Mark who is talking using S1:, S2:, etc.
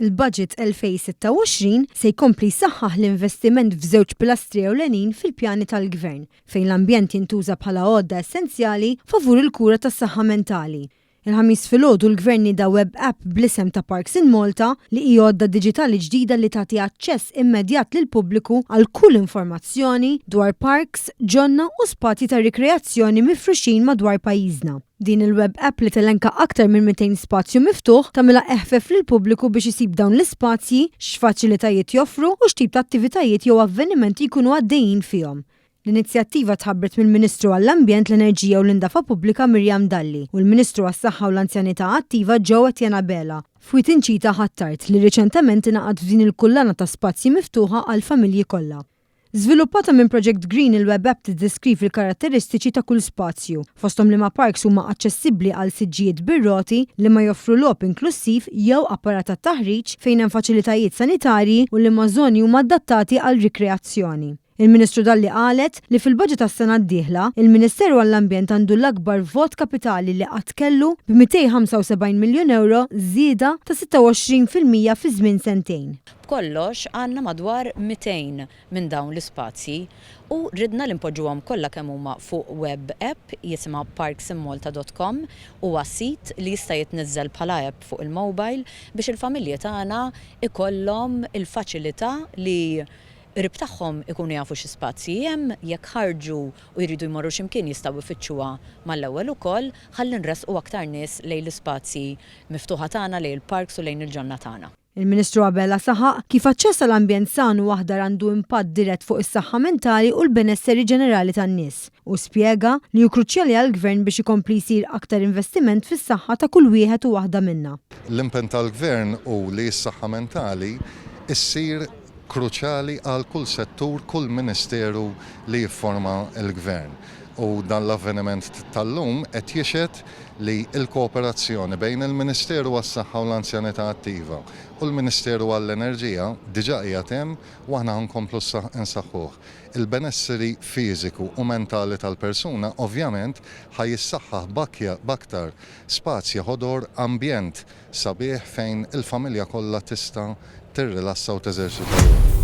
S1: Il-budget 2026 se jkompli jsaħħaħ l-investiment f'żewġ pilastri ewlenin fil-pjani tal-Gvern, fejn l-ambjent jintuża bħala għodda essenzjali favur il-kura tas-saħħa mentali. Il-ħamis filgħodu l-Gvern nida web app bl-isem ta' Parks in Malta li hija għodda diġitali ġdida li tagħti aċċess immedjat lil pubbliku għal kull informazzjoni dwar parks, ġonna u spazji ta' rikreazzjoni mifruxin madwar pajjiżna. Din il-web app li telenka aktar minn 200 spazju miftuħ tagħmilha eħfef lil pubbliku biex isib dawn l-ispazji, x'faċilitajiet joffru u x'tip ta' attivitajiet jew avvenimenti jkunu għaddejjin fihom. L-inizjattiva tħabbret mill-Ministru għall-Ambjent, l-Enerġija u l-Indafa Pubblika Mirjam Dalli u l-Ministru għas-Saħħa u l-Anzjanità Attiva Joe Etienne Bela. F'wit inċita ħattart li riċentement ingħaqad f'din il-kullana ta' spazji miftuħa għal familji kollha. Żviluppata minn Project Green, il-web app tiddeskrivi l-karatteristiċi ta' kull spazju, fosthom li ma' parks huma aċċessibbli għal siġġijiet bir-roti li ma joffru logħob inklusiv jew apparat ta' taħriġ fejn hemm faċilitajiet sanitarji u li ma' żoni huma adattati għal rikreazzjoni. Il-Ministru Dalli qalet li fil-budget tas-sena d-dieħla, il-Ministeru għall-Ambjent għandu l-akbar vot kapitali li qatt kellu b'275 miljun euro żieda ta' 26% fi żmien sentejn.
S2: Kollox għandna madwar 200 minn dawn l-ispazji u ridna li npoġġuhom kollha kemm huma fuq web app jisimha parksinmalta.com huwa sit li jista' jitniżżel bħala app fuq il-mobile biex il-familji tagħna ikollhom il-faċilità li rib tagħhom ikunu jafu xi spazji hemm jekk ħarġu u jridu jmorru x'imkien jistgħu jfittxuha mal-ewwel ukoll ħalli nresqu aktar nies lejn l-ispazji miftuħa tagħna lejn il-parks u lejn il-ġonna tagħna.
S1: Il-Ministru Bela saħaq kif aċċess għall-ambjent sanu waħdar għandu impatt dirett fuq is-saħħa mentali u l-benesseri ġenerali tan-nies u spjega li hu kruċjali għall-Gvern biex ikompli jsir aktar investiment fis-saħħa ta' kull wieħed u waħda minnha.
S3: L-impenn tal-Gvern u li s-saħħa mentali issir kruċjali għal kull settur, kull ministeru li jifforma l-Gvern. U dan l-avveniment tal-lum qed jixed li l-kooperazzjoni bejn il-Ministeru għas-Saħħa u l-Anzjanità Attiva u l-Ministeru għall-Enerġija diġà qiegħed hemm u aħna nkomplu nsaħħuh. Il-benesseri fiżiku u mentali tal-persuna ovvjament ħajjissaħħaħ b'aktar spazji ħodor, ambjent sabiħ fejn il-familja kollha tista' tirrilassa u teżerċita.